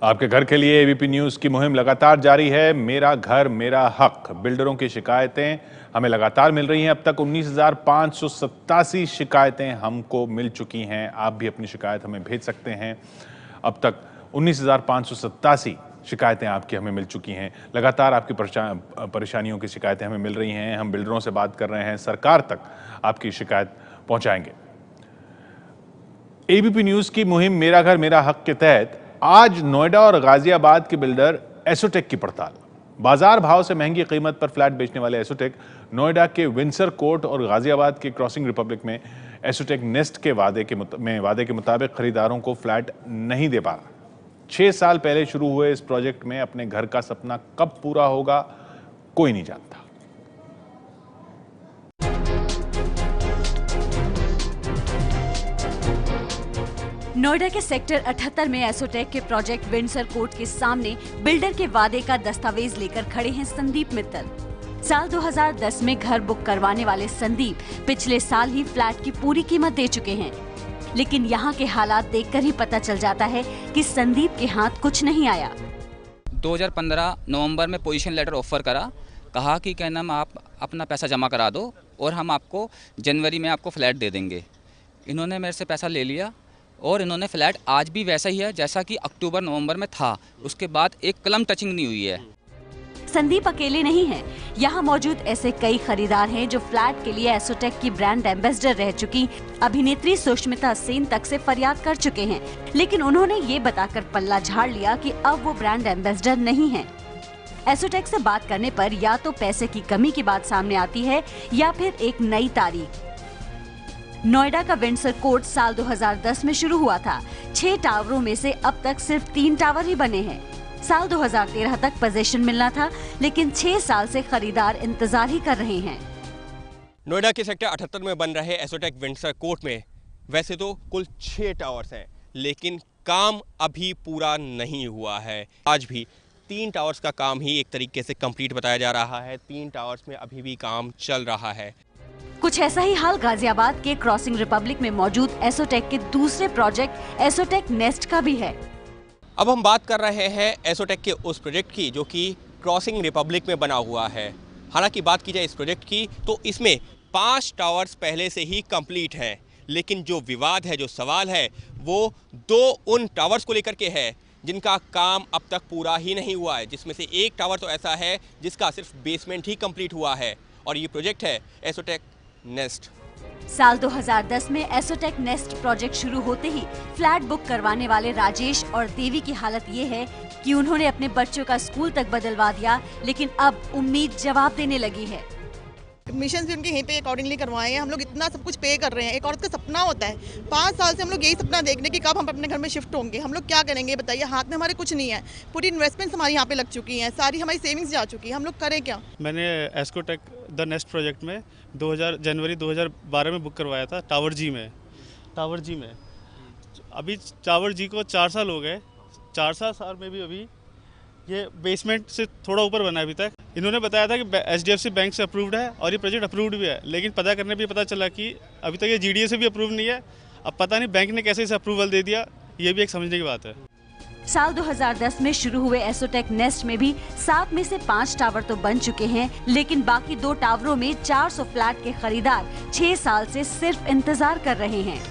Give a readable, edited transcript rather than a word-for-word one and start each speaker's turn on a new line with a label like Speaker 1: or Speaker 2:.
Speaker 1: आपके घर के लिए एबीपी न्यूज की मुहिम लगातार जारी है। मेरा घर मेरा हक। बिल्डरों की शिकायतें हमें लगातार मिल रही हैं। अब तक 19,587 शिकायतें हमको मिल चुकी हैं। आप भी अपनी शिकायत हमें भेज सकते हैं। अब तक 19,587 शिकायतें आपकी हमें मिल चुकी हैं। लगातार आपकी परेशानियों की शिकायतें हमें मिल रही हैं। हम बिल्डरों से बात कर रहे हैं, सरकार तक आपकी शिकायत पहुंचाएंगे। एबीपी न्यूज की मुहिम मेरा घर मेरा हक के तहत आज नोएडा और गाजियाबाद के बिल्डर एसोटेक की पड़ताल। बाजार भाव से महंगी कीमत पर फ्लैट बेचने वाले एसोटेक नोएडा के विंसर कोर्ट और गाजियाबाद के क्रॉसिंग रिपब्लिक में एसोटेक नेस्ट के वादे के मुताबिक खरीदारों को फ्लैट नहीं दे पा रहा। 6 साल पहले शुरू हुए इस प्रोजेक्ट में अपने घर का सपना कब पूरा होगा, कोई नहीं जानता।
Speaker 2: नोएडा के सेक्टर 78 में एसोटेक के प्रोजेक्ट विंसर कोर्ट के सामने बिल्डर के वादे का दस्तावेज लेकर खड़े हैं संदीप मित्तल। साल 2010 में घर बुक करवाने वाले संदीप पिछले साल ही फ्लैट की पूरी कीमत दे चुके हैं, लेकिन यहाँ के हालात देखकर ही पता चल जाता है कि संदीप के हाथ कुछ नहीं आया।
Speaker 3: 2015 नवंबर में पोजीशन लेटर ऑफर करा, कहा कि क्या नाम आप अपना पैसा जमा करा दो और हम आपको जनवरी में आपको फ्लैट दे देंगे। इन्होंने मेरे से पैसा ले लिया और इन्होंने फ्लैट आज भी वैसा ही है जैसा कि अक्टूबर नवंबर में था। उसके बाद एक कलम टचिंग नहीं हुई है।
Speaker 2: संदीप अकेले नहीं हैं। यहाँ मौजूद ऐसे कई खरीदार हैं जो फ्लैट के लिए एसोटेक की ब्रांड एम्बेसडर रह चुकी अभिनेत्री सुष्मिता सेन तक से फरियाद कर चुके हैं, लेकिन उन्होंने ये बताकर पल्ला झाड़ लिया कि अब वो ब्रांड एम्बेसडर नहीं है। एसोटेक से बात करने पर या तो पैसे की कमी की बात सामने आती है या फिर एक नई तारीख। नोएडा का विंसर कोर्ट साल 2010 में शुरू हुआ था। 6 टावरों में से अब तक सिर्फ 3 टावर ही बने हैं। साल 2013 तक पोजीशन मिलना था, लेकिन 6 साल से खरीदार इंतजार ही कर रहे हैं।
Speaker 4: नोएडा के सेक्टर 78 में बन रहे एसोटेक विंसर कोर्ट में वैसे तो कुल 6 टावर्स हैं, लेकिन काम अभी पूरा नहीं हुआ है। आज भी 3 टावर्स का काम ही एक तरीके से कंप्लीट बताया जा रहा है। 3 टावर्स में अभी भी काम चल रहा है।
Speaker 2: कुछ ऐसा ही हाल गाजियाबाद के क्रॉसिंग रिपब्लिक में मौजूद एसोटेक के दूसरे प्रोजेक्ट एसोटेक नेस्ट का भी है।
Speaker 4: अब हम बात कर रहे हैं एसोटेक के उस प्रोजेक्ट की जो कि क्रॉसिंग रिपब्लिक में बना हुआ है। हालांकि बात की जाए इस प्रोजेक्ट की तो इसमें 5 टावर्स पहले से ही कंप्लीट हैं, लेकिन जो विवाद है, जो सवाल है, वो 2 उन टावर्स को लेकर के है जिनका काम अब तक पूरा ही नहीं हुआ है, जिसमें से एक टावर तो ऐसा है जिसका सिर्फ बेसमेंट ही कंप्लीट हुआ है, और ये प्रोजेक्ट है एसोटेक नेस्ट।
Speaker 2: साल 2010 में एसोटेक नेस्ट प्रोजेक्ट शुरू होते ही फ्लैट बुक करवाने वाले राजेश और देवी की हालत ये है कि उन्होंने अपने बच्चों का स्कूल तक बदलवा दिया, लेकिन अब उम्मीद जवाब देने लगी है।
Speaker 5: एडमिशन भी उनके यहीं पे अकॉर्डिंगली करवाए हैं। हम लोग इतना सब कुछ पे कर रहे हैं। एक औरत का सपना होता है, 5 साल से हम लोग यही सपना देखने कि कब हम अपने घर में शिफ्ट होंगे। हम लोग क्या करेंगे बताइए, हाथ में हमारे कुछ नहीं है। पूरी इन्वेस्टमेंट्स हमारी यहाँ पे लग चुकी हैं, सारी हमारी सेविंग्स जा चुकी है। हम लोग करें क्या?
Speaker 6: मैंने एस्कोटेक द नेस्ट प्रोजेक्ट में जनवरी 2012 में बुक करवाया था टावर जी में। अभी टावर जी को 4 साल हो गए। 4 साल में भी अभी ये बेसमेंट से थोड़ा ऊपर बना है अभी तक। इन्होंने बताया था कि एचडीएफसी बैंक से अप्रूव्ड है और ये प्रोजेक्ट अप्रूव्ड भी है, लेकिन पता करने पे पता चला कि अभी तक ये जीडीए से भी अप्रूव नहीं है। अब पता नहीं बैंक ने कैसे इसे अप्रूवल दे दिया, ये भी एक समझने की बात है।
Speaker 2: साल 2010 में शुरू हुए एसोटेक नेस्ट में भी 7 में से 5 टावर तो बन चुके हैं, लेकिन बाकी 2 टावरों में 400 फ्लैट के खरीदार 6 साल से सिर्फ इंतजार कर रहे हैं।